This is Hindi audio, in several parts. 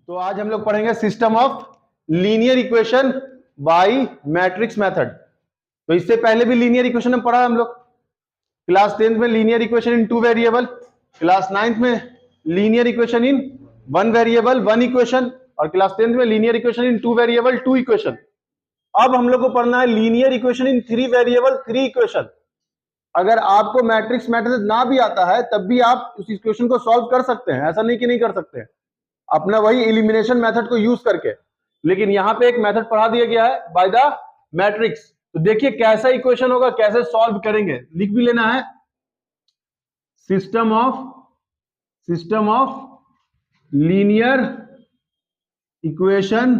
तो आज हम लोग पढ़ेंगे system of linear equation by matrix method. तो इससे पहले भी लीनियर इक्वेशन हम पढ़ा है हम लोग क्लास 10th में लीनियर इक्वेशन इन 2 वेरिएबल, क्लास 9th में लीनियर इक्वेशन इन 1 वेरिएबल 1 इक्वेशन, और क्लास 10th में लीनियर इक्वेशन इन 2 वेरिएबल 2 इक्वेशन। अब हम लोग को पढ़ना है linear equation in 3 variable 3 equation. अगर आपको मैट्रिक्स मेथड ना भी आता है तब भी आप उस इक्वेशन को सॉल्व कर सकते हैं, ऐसा नहीं कि नहीं कर सकते हैं, अपना वही एलिमिनेशन मेथड को यूज करके। लेकिन यहां पे एक मेथड पढ़ा दिया गया है बाय द मैट्रिक्स। तो देखिए कैसा इक्वेशन होगा, कैसे सॉल्व करेंगे, लिख भी लेना है। System of linear equation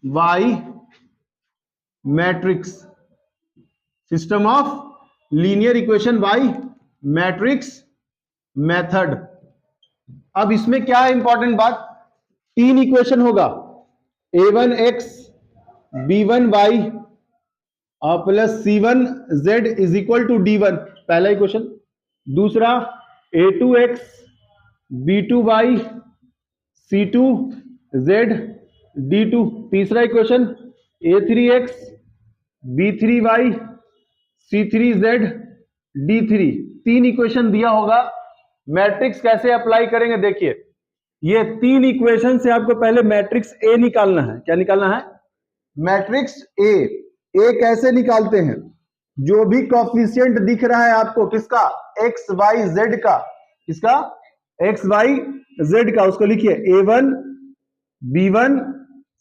by matrix, system of linear equation by matrix method. अब इसमें क्या है इंपॉर्टेंट बात, 3 इक्वेशन होगा, a1x b1y plus c1z is equal to d1, पहला इक्वेशन। दूसरा a2x b2y c2z d2, तीसरा equation a3x b3y c3z d3। 3 equation दिया होगा। मैट्रिक्स कैसे अप्लाई करेंगे, देखिए ये 3 इक्वेशन से आपको पहले मैट्रिक्स ए निकालना है। क्या निकालना है? Matrix A. ए कैसे निकालते हैं, जो भी कोफिशिएंट दिख रहा है आपको किसका, एक्स वाई जेड का, किसका, एक्स वाई जेड का, उसको लिखिए a1 b1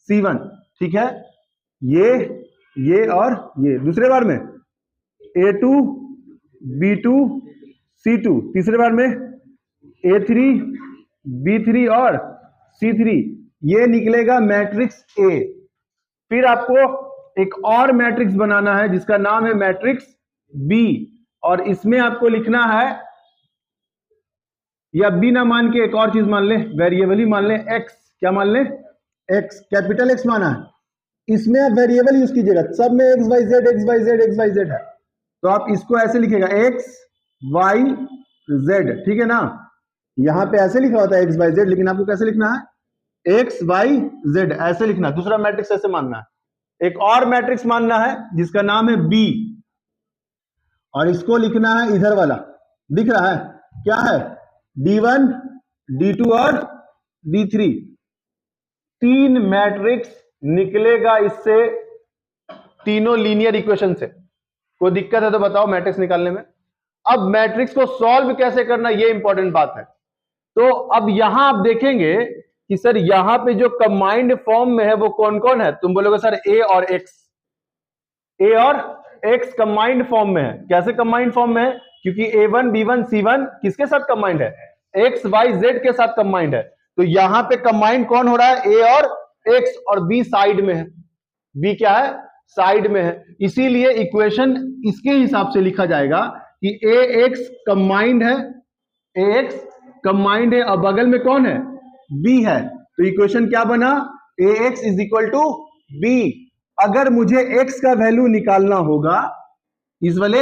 c1, ठीक है, ये और ये। दूसरे बार में a2 b2 c2, तीसरे बार में a3 b3 और c3, ये निकलेगा मैट्रिक्स ए। फिर आपको एक और मैट्रिक्स बनाना है जिसका नाम है मैट्रिक्स बी, और इसमें आपको लिखना है, या बी ना मान के एक और चीज मान ले, वेरिएबल ही मान ले, एक्स। क्या मान ले? एक्स, कैपिटल एक्स माना है। इसमें आप वेरिएबल यूज कीजिएगा, सब में x y z x y z x y z है, तो आप इसको ऐसे लिखेगा एक्स वाई जेड, ठीक है ना। यहां पे ऐसे लिखा होता है एक्स वाई जेड, लेकिन आपको कैसे लिखना है, एक्स वाई जेड, ऐसे लिखना। दूसरा मैट्रिक्स ऐसे मानना है। एक और मैट्रिक्स मानना है जिसका नाम है बी, और इसको लिखना है इधर वाला, दिख रहा है क्या है, d1 d2 और d3। 3 मैट्रिक्स निकलेगा इससे, तीनों लीनियर इक्वेशन से। कोई दिक्कत है तो बताओ मैट्रिक्स निकालने में। अब मैट्रिक्स को सॉल्व कैसे करना, ये इंपॉर्टेंट बात है। तो अब यहां आप देखेंगे कि सर यहां पे जो कंबाइंड फॉर्म में है वो कौन कौन है, तुम बोलोगे सर ए और एक्स, ए और एक्स कंबाइंड फॉर्म में है। कैसे कंबाइंड फॉर्म में है, क्योंकि a1 b1 c1 किसके साथ कंबाइंड है, एक्स वाई जेड के साथ कंबाइंड है। तो यहां पे कंबाइंड कौन हो रहा है, ए और एक्स, और बी साइड में है। बी क्या है, साइड में है। इसीलिए इक्वेशन इसके हिसाब से लिखा जाएगा कि ए एक्स कंबाइंड है, ए एक्स कंबाइंड है, और बगल में कौन है, बी है। तो इक्वेशन क्या बना, a x is equal to b. अगर मुझे एक्स का वैल्यू निकालना होगा, इस वाले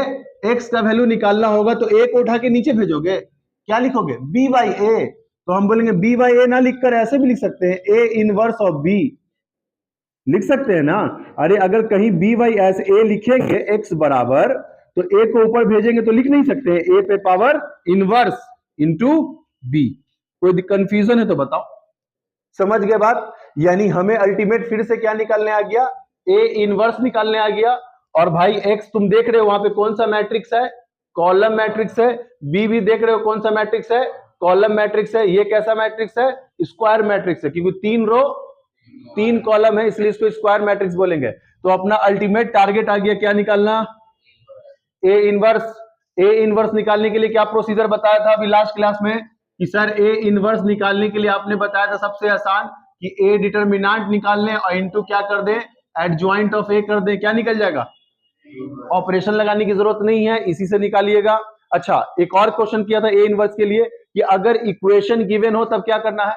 एक्स का वैल्यू निकालना होगा, तो ए को उठा के नीचे भेजोगे, क्या लिखोगे, बी बाई ए। तो हम बोलेंगे बी बाई ए ना लिखकर ऐसे भी लिख सकते हैं, ए इनवर्स ऑफ बी, लिख सकते हैं ना। अरे अगर कहीं बी बाई ऐसे ए लिखेंगे एक्स बराबर, तो ए को ऊपर भेजेंगे तो लिख नहीं सकते हैं ए पे पावर इनवर्स इंटू बी। कोई कंफ्यूजन है तो बताओ, समझ गए बात। यानी हमें अल्टीमेट फिर से क्या निकालने आ गया, ए इनवर्स निकालने आ गया। और भाई एक्स तुम देख रहे हो वहां पे कौन सा मैट्रिक्स है, कॉलम मैट्रिक्स है। बी भी देख रहे हो कौन सा मैट्रिक्स है, कॉलम मैट्रिक्स है। ये कैसा मैट्रिक्स है, स्क्वायर मैट्रिक्स है, क्योंकि 3 रो 3 कॉलम है, इसलिए इसको स्क्वायर मैट्रिक्स बोलेंगे। तो अपना अल्टीमेट टारगेट आ गया, क्या निकालना, ए इनवर्स। ए इनवर्स निकालने के लिए क्या प्रोसीजर बताया था अभी लास्ट क्लास में, कि सर ए इनवर्स निकालने के लिए आपने बताया था सबसे आसान कि ए डिटरमिनेंट निकाल लें और इनटू क्या कर दें, एडजॉइंट ऑफ ए कर दें, क्या निकल जाएगा, ऑपरेशन लगाने की जरूरत नहीं है, इसी से निकालिएगा। अच्छा, एक और क्वेश्चन किया था ए इनवर्स के लिए कि अगर इक्वेशन गिवन हो तब क्या करना है,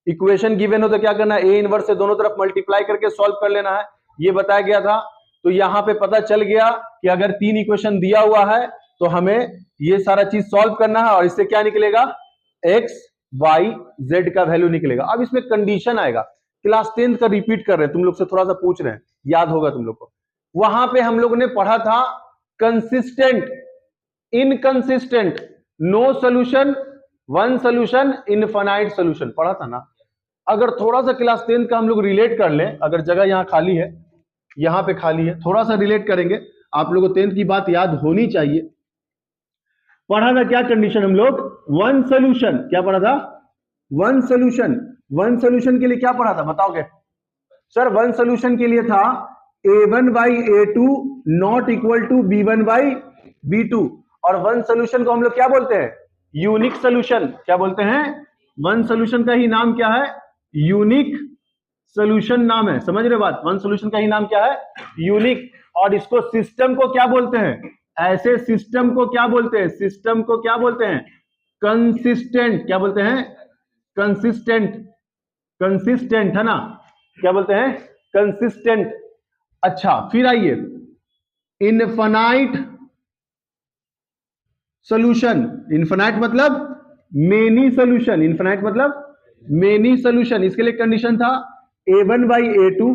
इक्वेशन गिवन हो तो क्या करना है, ए इनवर्स से दोनों तरफ मल्टीप्लाई करके सॉल्व कर लेना है, ये बताया गया था। तो यहां पे पता चल गया कि अगर 3 इक्वेशन दिया हुआ है तो हमें ये सारा चीज सॉल्व करना है, और इससे क्या निकलेगा, एक्स वाई जेड का वैल्यू निकलेगा। अब इसमें कंडीशन आएगा, क्लास 10th का रिपीट कर रहे हैं, तुम लोग से थोड़ा सा पूछ रहे हैं, याद होगा तुम लोग को। वहां पे हम लोगों ने पढ़ा था consistent, inconsistent, no solution, one solution, infinite solution, पढ़ा था ना। अगर थोड़ा सा क्लास 10th का हम लोग रिलेट कर लें, अगर जगह यहां खाली है, यहां पे खाली है, थोड़ा सा रिलेट करेंगे, आप लोगों को 10th की बात याद होनी चाहिए। पढ़ा था क्या कंडीशन हम लोग, वन सोल्यूशन, क्या पढ़ा था, वन सोल्यूशन। वन सोल्यूशन के लिए क्या पढ़ा था बताओगे सर? वन सोल्यूशन के लिए था a1 by a2 not equal to b1 by b2। और वन सोल्यूशन को हम लोग क्या बोलते हैं, यूनिक सोल्यूशन। क्या बोलते हैं, वन सोल्यूशन का ही नाम क्या है, यूनिक सोल्यूशन नाम है, समझ रहे बात? वन सोल्यूशन का ही नाम क्या है, यूनिक। और इसको सिस्टम को क्या बोलते हैं, ऐसे सिस्टम को क्या बोलते हैं, सिस्टम को क्या बोलते हैं, कंसिस्टेंट। क्या बोलते हैं, कंसिस्टेंट, कंसिस्टेंट है ना, क्या बोलते हैं, कंसिस्टेंट। अच्छा फिर आइए, इनफाइनाइट सोल्यूशन। इनफाइनाइट मतलब मेनी सोल्यूशन, इनफाइनाइट मतलब मेनी सोल्यूशन। इसके लिए कंडीशन था a1 by a2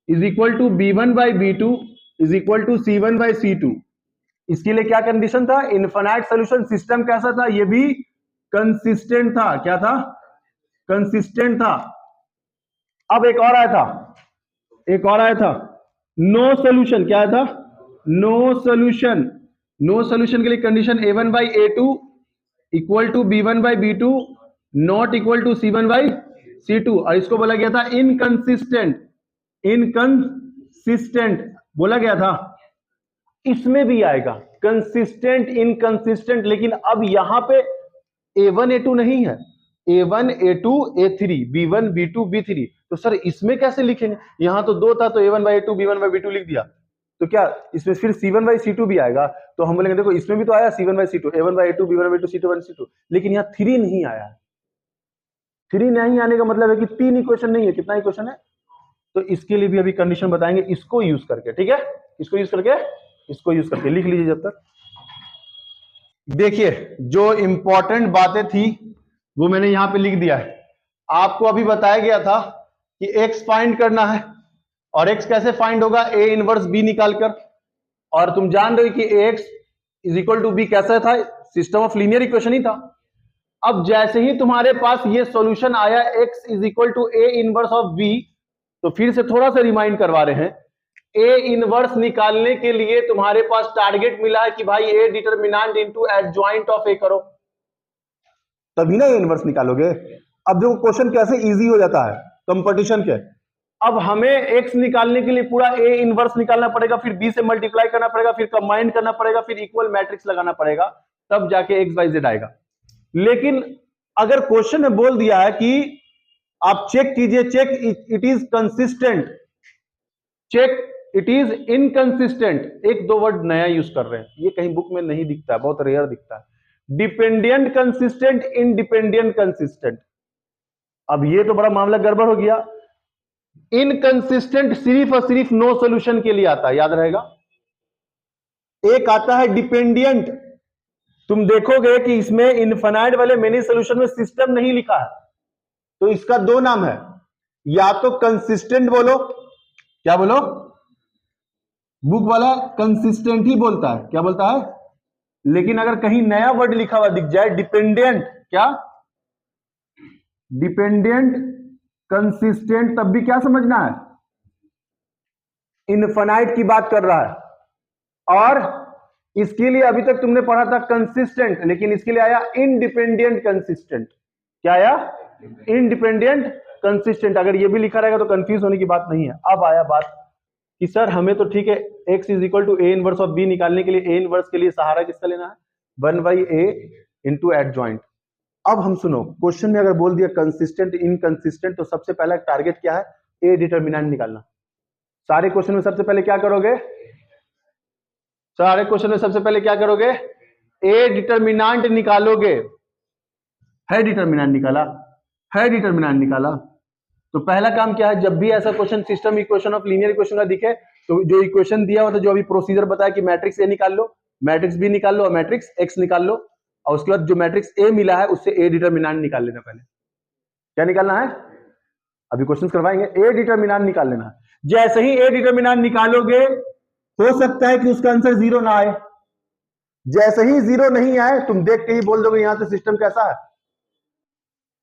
is equal to b1 by b2 is equal to c1 by c2। इसके लिए क्या कंडीशन था, इनफाइनाइट सोल्यूशन। सिस्टम कैसा था, ये भी कंसिस्टेंट था। क्या था, कंसिस्टेंट था। अब एक और आया था, एक और आया था, नो सोल्यूशन। क्या था, नो सोल्यूशन। नो सोल्यूशन के लिए condition a1 by a2 equal to b1 by b2 not equal to c1 by c2। और इसको बोला गया था इनकंसिस्टेंट, इनकंसिस्टेंट बोला गया था। इसमें भी आएगा कंसिस्टेंट, इनकंसिस्टेंट। लेकिन अब यहां पे a1 a2 नहीं है, a1 a2 a3 b1 b2 b3। तो सर इसमें कैसे लिखेंगे, यहां तो दो था, तो a1 by a2 b1 by b2 लिख दिया, तो क्या इसमें फिर c1 बाई c2 भी आएगा? तो हम बोलेंगे देखो इसमें भी तो आया c1 by c2, a1 by a2 b1 by b2 c2 by c2, लेकिन यहाँ 3 नहीं आया। 3 नहीं आने का मतलब है कि 3 इक्वेशन नहीं है, कितना इक्वेशन है? तो इसके लिए भी अभी कंडीशन बताएंगे, इसको यूज करके, ठीक है, इसको यूज करके, इसको यूज करके लिख लीजिए। जब तक देखिए जो इंपॉर्टेंट बातें थी वो मैंने यहां पे लिख दिया है। आपको अभी बताया गया था कि x फाइंड करना है, और x कैसे फाइंड होगा, a इनवर्स b निकालकर। और तुम जान रहे हो कि ax is equal to b कैसा था, सिस्टम ऑफ लीनियर इक्वेशन ही था। अब जैसे ही तुम्हारे पास ये सॉल्यूशन आया x is equal to a inverse of b, तो फिर से थोड़ा सा रिमाइंड करवा रहे हैं, ए इनवर्स निकालने के लिए तुम्हारे पास टारगेट मिला है कि भाई ए डिटरमिनेंट इनटू एडजॉइंट ऑफ ए करो, तभी ना ए इनवर्स निकालोगे। अब देखो क्वेश्चन कैसे इजी हो जाता है कंपटीशन के। अब हमें एक्स निकालने के लिए पूरा ए इनवर्स निकालना पड़ेगा, फिर बी से मल्टीप्लाई करना पड़ेगा, फिर कंबाइन करना पड़ेगा, फिर इक्वल मैट्रिक्स लगाना पड़ेगा, तब जाके एक्स वाई जेड आएगा। लेकिन अगर क्वेश्चन में बोल दिया है कि आप चेक कीजिए, check it is consistent, check it is inconsistent, एक दो वर्ड नया यूज कर रहे हैं, ये कहीं बुक में नहीं दिखता है, बहुत रेयर दिखता है। Dependent consistent, independent consistent. अब ये तो बड़ा मामला गड़बड़ हो गया। इनकंसिस्टेंट सिर्फ और सिर्फ नो सॉल्यूशन के लिए आता है, याद रहेगा। एक आता है डिपेंडेंट, तुम देखोगे कि इसमें इनफाइनाइट वाले मेनी सॉल्यूशन में सिस्टम नहीं लिखा है, तो इसका दो नाम है, या तो कंसिस्टेंट बोलो, क्या बोलो, बुक वाला कंसिस्टेंट ही बोलता है, क्या बोलता है। लेकिन अगर कहीं नया वर्ड लिखा हुआ दिख जाए डिपेंडेंट, क्या डिपेंडेंट कंसिस्टेंट, तब भी क्या समझना है, इनफाइनाइट की बात कर रहा है। और इसके लिए अभी तक तुमने पढ़ा था कंसिस्टेंट, लेकिन इसके लिए आया इंडिपेंडेंट कंसिस्टेंट। क्या आया, इंडिपेंडेंट कंसिस्टेंट। अगर ये भी लिखा रहेगा तो कंफ्यूज होने की बात नहीं है। अब आया बात कि सर हमें तो ठीक है x is equal to a inverse of b निकालने के लिए a इनवर्स के लिए सहारा किसका लेना है, 1 बाई a इंटू एडजॉइंट। अब हम सुनो, क्वेश्चन में अगर बोल दिया कंसिस्टेंट इनकंसिस्टेंट, तो सबसे पहला टारगेट क्या है, a डिटरमिनेंट निकालना। सारे क्वेश्चन में सबसे पहले क्या करोगे, सारे क्वेश्चन में सबसे पहले क्या करोगे, a डिटरमिनेंट निकालोगे। है डिटरमिनेंट निकाला, है डिटरमिनेंट निकाला, तो पहला काम क्या है, जब भी ऐसा question system equation of linear equation का दिखे, तो जो इक्वेशन दिया हुआ था, जो अभी प्रोसीजर बताया कि मैट्रिक्स ए निकाल लो, मैट्रिक्स बी निकाल लो और मैट्रिक्स एक्स निकाल लो, और उसके बाद जो मैट्रिक्स ए मिला है उससे ए डिटरमिनेंट निकाल लेना। पहले क्या निकालना है, अभी क्वेश्चन करवाएंगे, ए डिटरमिनेंट निकाल लेना है। जैसे ही ए डिटरमिनेंट निकालोगे हो सकता है कि उसका आंसर जीरो ना आए। जैसे ही जीरो नहीं आए तुम देख के ही बोल दोगे यहां से सिस्टम कैसा है,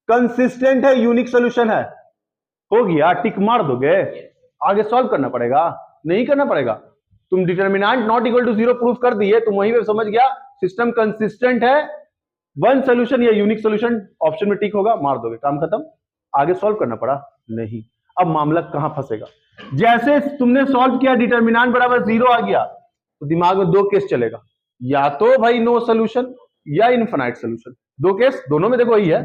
कंसिस्टेंट है, यूनिक सॉल्यूशन है, हो गया, टिक मार दोगे। आगे सॉल्व करना पड़ेगा, नहीं करना पड़ेगा। तुम determinant not equal to zero proof कर दिए, तुम वहीं पे समझ गया सिस्टम कंसिस्टेंट है, वन सॉल्यूशन या यूनिक सॉल्यूशन, ऑप्शन में टिक होगा, मार दोगे, काम खत्म। आगे सॉल्व करना पड़ा नहीं। अब मामला कहां फंसेगा, जैसे तुमने सॉल्व किया डिटरमिनेंट बराबर जीरो आ गया तो दिमाग में दो केस चलेगा, या तो भाई नो सॉल्यूशन या इनफिनाइट सॉल्यूशन। दो केस, दोनों में देखो वही है,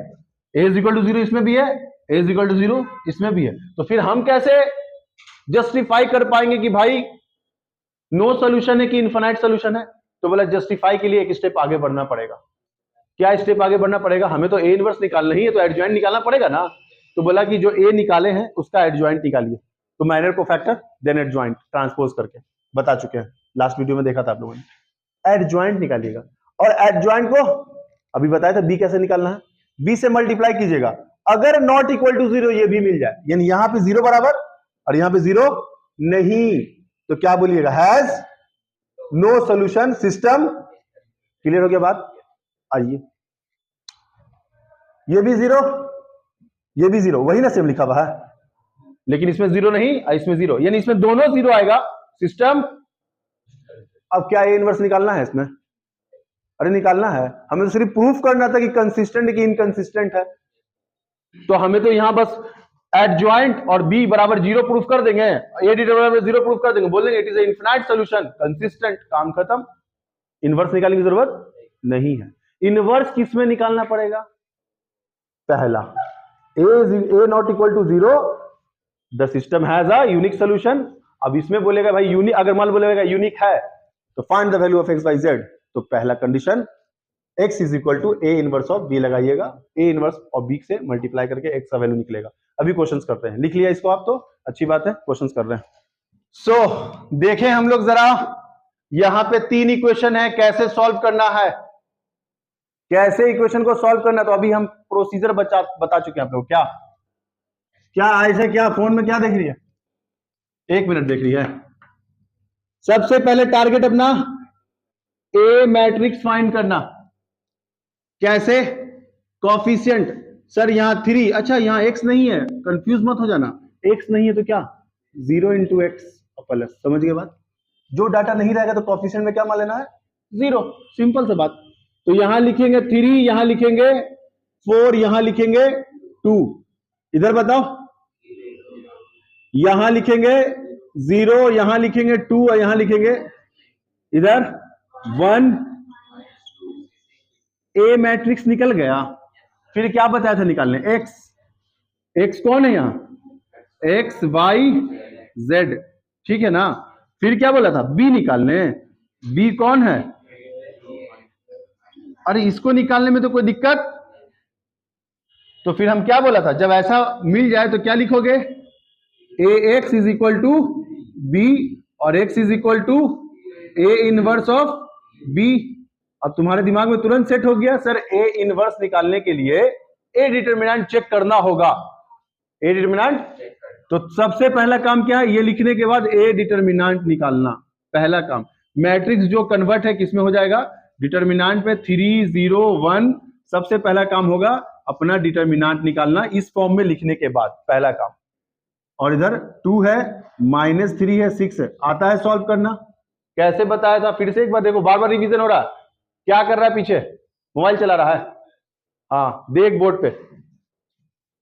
ए इज इक्वल टू जीरो इसमें भी है, ए इज इक्वल टू जीरो इसमें भी है। तो फिर हम कैसे जस्टिफाई कर पाएंगे कि भाई नो सॉल्यूशन है कि इनफिनाइट सॉल्यूशन है? तो बोला जस्टिफाई के लिए एक स्टेप आगे बढ़ना पड़ेगा। क्या स्टेप आगे बढ़ना पड़ेगा? हमें तो ए इनवर्स निकालना ही है, तो एडजॉइंट निकालना पड़ेगा ना। तो बोला कि जो ए निकाले हैं उसका एडजॉइंट निकालिए। तो minor cofactor then adjoint transpose करके बता चुके हैं, लास्ट वीडियो में देखा था आप लोगों ने। एडजॉइंट निकालिएगा, और एडजॉइंट को अभी बताया था बी कैसे निकालना है, बी से मल्टीप्लाई कीजिएगा। अगर नॉट इक्वल टू जीरो ये भी मिल जाए, यानी यहां पे जीरो बराबर और यहां पे जीरो नहीं, तो क्या बोलिएगा, has no solution system. Clear हो गया बात? आइए, ये भी जीरो, ये भी जीरो, वही ना सेम लिखा हुआ है, लेकिन इसमें जीरो नहीं, इसमें जीरो, यानी इसमें दोनों जीरो आएगा सिस्टम। अब क्या ए इनवर्स निकालना है इसमें? अरे निकालना है, हमें तो सिर्फ प्रूफ करना था कि कंसिस्टेंट कि इनकंसिस्टेंट है। तो हमें तो यहां बस एडजॉइंट और बी बराबर जीरो प्रूफ कर देंगे, ए बराबर जीरो प्रूफ कर देंगे, बोल देंगे it is infinite solution, consistent, काम खत्म। इनवर्स निकालने की जरूरत नहीं है। इनवर्स किस में निकालना पड़ेगा? पहला, a not equal to zero, the system has a unique solution. अब इसमें बोलेगा भाई यूनिक, अगर मान बोलेगा यूनिक है तो find the value of x by z. तो पहला condition x is equal to a inverse of b लगाइएगा, ए इनवर्स और बी से मल्टीप्लाई करके x का वैल्यू निकलेगा। अभी क्वेश्चंस करते हैं, लिख लिया इसको आप तो अच्छी बात है, क्वेश्चंस कर रहे हैं। सो देखें हम लोग जरा, यहां पे तीन इक्वेशन है, कैसे सॉल्व करना है, कैसे इक्वेशन को सॉल्व करना। तो अभी हम प्रोसीजर बता चुके हैं आप लोग। क्या क्या ऐसे, क्या फोन में क्या देख रही है, एक मिनट देख रही है। सबसे पहले टारगेट अपना ए मैट्रिक्स फाइंड करना। कैसे? कोफिशिएंट, सर यहाँ 3, अच्छा यहाँ x नहीं है, कंफ्यूज मत हो जाना, x नहीं है तो क्या, 0 इंटू एक्स प्लस, समझ गए बात? जो डाटा नहीं रहेगा तो कोफिशिएंट में क्या मान लेना है, 0, सिंपल सा बात। तो यहां लिखेंगे 3, यहां लिखेंगे 4, यहां लिखेंगे 2, इधर बताओ, यहां लिखेंगे 0, यहां लिखेंगे 2 और यहां लिखेंगे इधर 1। ए मैट्रिक्स निकल गया। फिर क्या बताया था निकालने, एक्स, एक्स कौन है यहां, एक्स वाई जेड, ठीक है ना। फिर क्या बोला था, बी निकालने, बी कौन है, अरे इसको निकालने में तो कोई दिक्कत। तो फिर हम क्या बोला था, जब ऐसा मिल जाए तो क्या लिखोगे, a x is equal to b और x is equal to a inverse of b. अब तुम्हारे दिमाग में तुरंत सेट हो गया, सर ए इनवर्स निकालने के लिए ए डिटरमिनेंट चेक करना होगा, ए डिटरमिनेंट। तो सबसे पहला काम क्या है, ये लिखने के बाद ए डिटरमिनेंट निकालना, पहला काम। मैट्रिक्स जो कन्वर्ट है किसमें हो जाएगा, डिटरमिनेंट पे 3 0 1। सबसे पहला काम होगा अपना डिटरमिनेंट निकालना, इस फॉर्म में लिखने के बाद पहला काम। और इधर 2 है, -3 है, 6 है, आता है सॉल्व करना। कैसे बताया था, फिर से एक बार देखो, बार बार रिवीजन हो रहा है। क्या कर रहा है पीछे, मोबाइल चला रहा है, हाँ देख बोर्ड पे।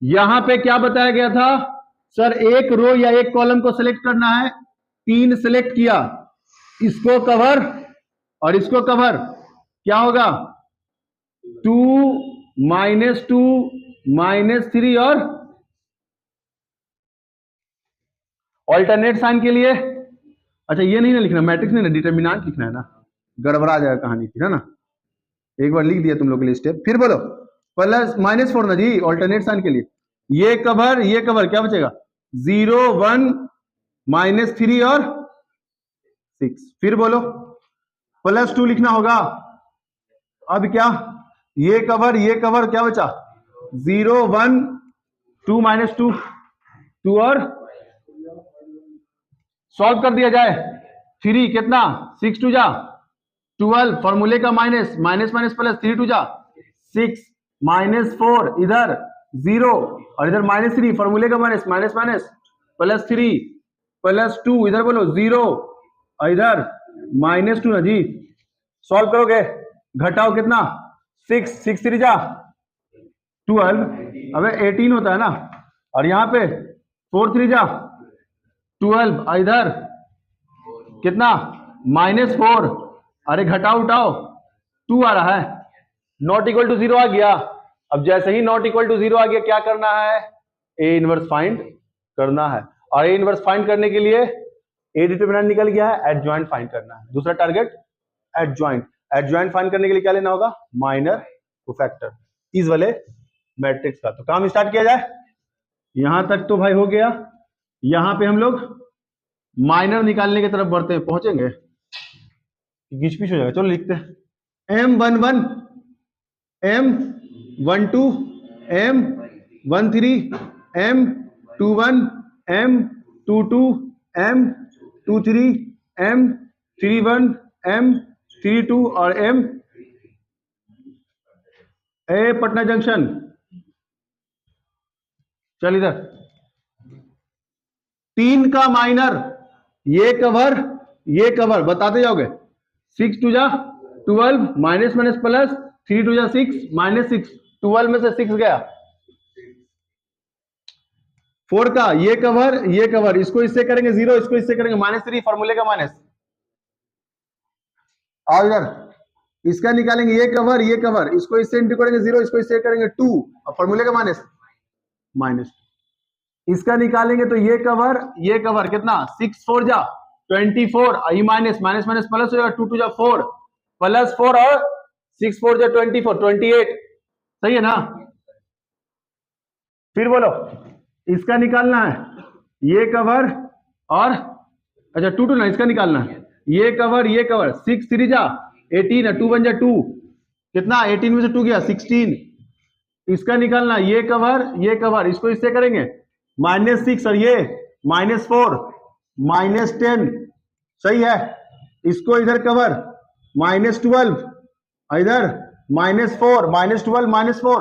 यहां पे क्या बताया गया था, सर एक रो या एक कॉलम को सिलेक्ट करना है, 3 सिलेक्ट किया, इसको कवर और इसको कवर, क्या होगा 2 -2 -3 और ऑल्टरनेट साइन के लिए, अच्छा ये नहीं ना लिखना, मैट्रिक्स नहीं ना, डिटरमिनेंट लिखना है ना, गड़बड़ा जाएगा कहानी फिर, है ना। एक बार लिख दिया तुम लोग के लिए स्टेप, फिर बोलो प्लस -4 ना जी, ऑल्टरनेट साइन के लिए, ये कवर, क्या बचेगा 0 1 -3 और 6। फिर बोलो +2 लिखना होगा। अब क्या ये कवर क्या बचा 0 1 2 -2 2 और सॉल्व कर दिया जाए 3 कितना 6 2 जा 12 फॉर्मूले का माइनस माइनस प्लस 3 2 जा 6 -4 इधर 0 और इधर -3 फॉर्मूले का माइनस माइनस प्लस 3 प्लस 2 इधर बोलो 0 और इधर -2 ना जी। सॉल्व करोगे घटाओ कितना 6 6 3 जा 12 अबे 18 होता है ना और यहां पे 4 3 जा 12 इधर कितना -4 अरे घटाओ उठाओ 2 आ रहा है नॉट इक्वल टू 0 आ गया। अब जैसे ही नॉट इक्वल टू 0 आ गया क्या करना है ए इनवर्स फाइंड करना है और ए इनवर्स फाइंड करने के लिए ए डिटरमिनेंट निकल गया है एडजॉइंट फाइंड करना है। दूसरा टारगेट एडजॉइंट फाइंड करने के लिए क्या लेना होगा माइनर कोफैक्टर इस वाले मैट्रिक्स का। तो काम स्टार्ट किया जाए। यहां तक तो भाई हो गया। यहां पे हम लोग माइनर निकालने की तरफ बढ़ते हैं पहुंचेंगे घिच पिच हो जाएगा। चलो लिखते हैं M11 M12 M13 M21 M22 M23 M31 M32 और M ए पटना जंक्शन। चल इधर 3 का माइनर ये कवर बताते जाओगे 6 2 जा 12 माइनस प्लस 3 2 जा 6 -6 12 में से 6 गया 4 का ये कवर इसको इससे करेंगे 0 इसको इससे करेंगे -3 फॉर्मूले का माइनस। आओ इधर इसका निकालेंगे ये कवर इसको इससे इंटू करेंगे 0 इसको इससे करेंगे 2 और फॉर्मूले का माइनस। इसका निकालेंगे तो ये कवर कितना 6 4 जा 24 आई माइनस प्लस हो जाएगा 2 2 जा 4 प्लस 4 और 6 4 जा 24 28 सही है ना। फिर बोलो इसका निकालना है ये कवर और अच्छा 2 2 ना इसका निकालना है ये कवर 6 3 जा 18 है 2 1 जा 2 कितना 18 में से 2 गया 16। इसका निकालना ये कवर इसको इससे करेंगे -6 और ये -4 -10 सही है। इसको इधर कवर -12 इधर -4 -12 -4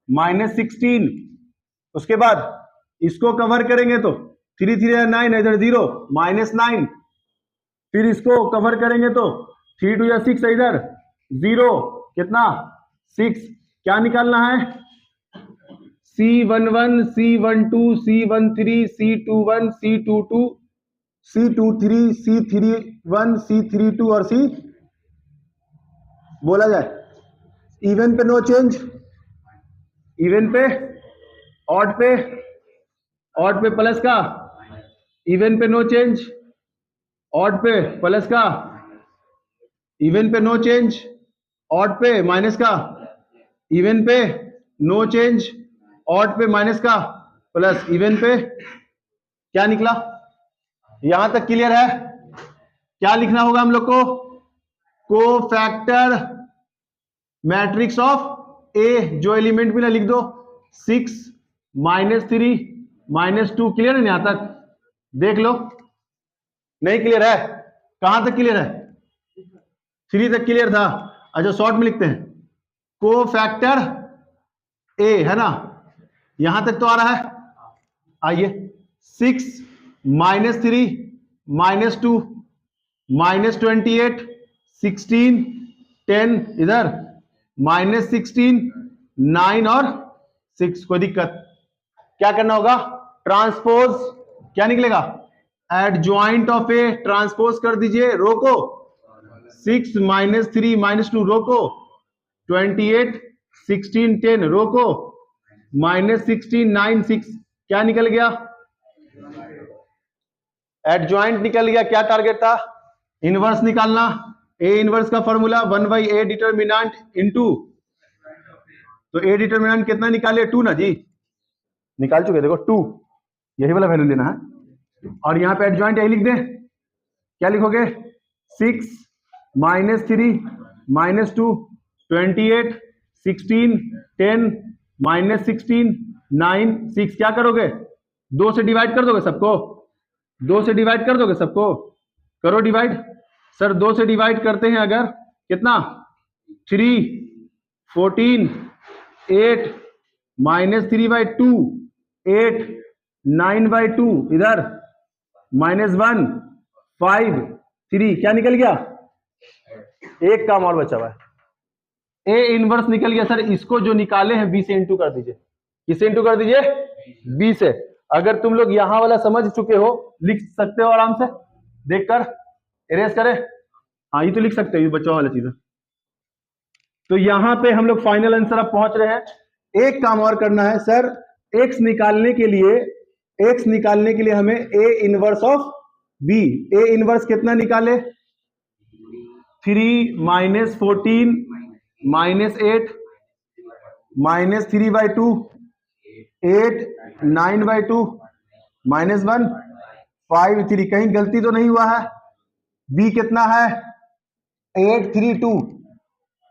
-16। उसके बाद इसको कवर करेंगे तो 3 3 9 इधर 0 -9। फिर इसको कवर करेंगे तो 3 2 या 6 इधर 0 कितना 6। क्या निकालना है C11 C12 C13 C21 C22 C23 C31 C32 और C बोला जाए इवन पे नो चेंज इवन पे ऑड पे प्लस का इवन पे नो चेंज ऑड पे प्लस का इवन पे नो चेंज ऑड पे माइनस का इवन पे नो चेंज ऑड पे माइनस का प्लस इवन पे क्या निकला। यहां तक क्लियर है। क्या लिखना होगा हम लोग को कोफैक्टर मैट्रिक्स ऑफ ए जो एलिमेंट भी ना लिख दो 6 -3 -2 क्लियर है। यहां तक देख लो नहीं क्लियर है कहां तक क्लियर है 3 तक क्लियर था। अच्छा शॉर्ट में लिखते हैं कोफैक्टर ए है ना यहां तक तो आ रहा है। आइए 6 -3 -2 -28 16 10 इधर -16 9 और 6 कोई दिक्कत। क्या करना होगा ट्रांसपोज क्या निकलेगा एडजॉइंट ऑफ ए ट्रांसपोज कर दीजिए रोको 6 -3 -2 रोको 28 16 10 रोको -16 9 6 क्या निकल गया एडजॉइंट निकल गया। क्या टारगेट था इनवर्स निकालना। ए इनवर्स का फॉर्मूला 1/a डिटरमिनेंट इनटू तो ए डिटरमिनेंट कितना निकाले 2 ना जी निकाल चुके देखो 2 यही वाला वैल्यू लेना है और यहां पे एडजॉइंट यही लिख दें क्या लिखोगे 6 -3 -2 28 16, 10, -16, 9, 6 क्या करोगे? 2 से डिवाइड कर दोगे सबको? 2 से डिवाइड कर दोगे सबको? करो डिवाइड। सर 2 से डिवाइड करते हैं अगर कितना? 3, 14, 8, -3/2, 8, 9/2, इधर -1, 5, 3, क्या निकल गया? एक काम और बचा हुआ है, ए इनवर्स निकल गया। सर इसको जो निकाले हैं 20 से इंटू कर दीजिए। किससे इंटू कर दीजिए? 20 से। अगर तुम लोग यहां वाला समझ चुके हो, लिख सकते हो आराम से देखकर, इरेज करें। हाँ ये तो लिख सकते हो, ये बच्चों वाला चीज है। तो यहां पे हम लोग फाइनल आंसर अब पहुंच रहे हैं। एक काम और करना है सर, एक्स निकालने के लिए हमें a inverse of b. A inverse कितना निकाले? 3 -14 -8 -3/2 8 9/2 -1 5 3। कहीं गलती तो नहीं हुआ है? बी कितना है? 8 3 2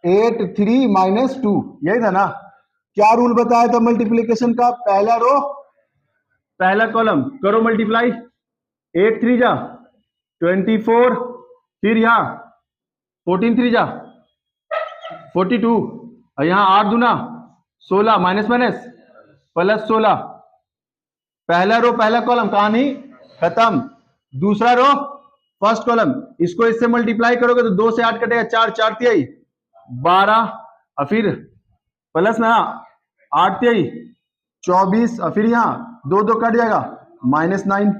8 3 -2, यही था ना? क्या रूल बताया था मल्टीप्लीकेशन का? पहला रो पहला कॉलम करो मल्टीप्लाई। 8 3 जा 24, फिर यहां 14 3 जा 42, और यहां 8 दूना 16, माइनस माइनस प्लस 16। पहला रो पहला कॉलम कहानी खत्म। दूसरा रो फर्स्ट कॉलम, इसको इससे मल्टीप्लाई करोगे तो 2 से 8 कटेगा, 4 4 तिहाई 12, और फिर प्लस में 8 तिहाई 24, और फिर यहां 2 2 कट जाएगा -9,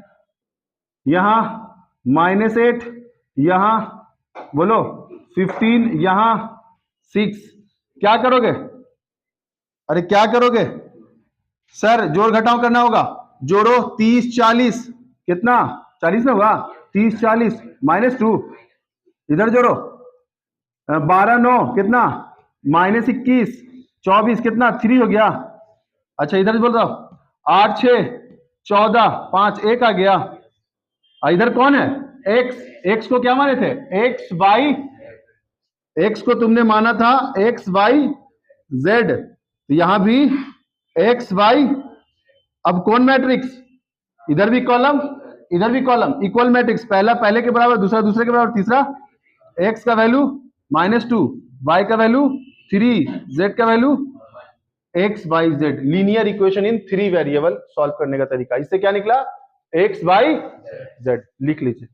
यहां -8, यहां बोलो 15, यहां 6। क्या करोगे? अरे क्या करोगे सर? जोड़ घटाव करना होगा। जोड़ो 30 40, कितना? 40 ना होगा? 30 40 -2, इधर जोड़ो 12 9 कितना? -21, 24 कितना? 3 हो गया। अच्छा इधर बोल रहा हूं 8 6 14 5 1 आ गया। इधर कौन है? एक्स। एक्स को क्या माने थे? X Y. एक्स को तुमने माना था एक्स वाई जेड, तो यहां भी एक्स वाई। अब कौन मैट्रिक्स? इधर भी कॉलम इधर भी कॉलम, इक्वल मैट्रिक्स। पहला पहले के बराबर, दूसरा दूसरे के बराबर, तीसरा एक्स का वैल्यू -2, वाई का वैल्यू 3, जेड का value x y z. Linear equation in 3 variable solve करने का तरीका। इससे क्या निकला? X y z. लिख लीजिए।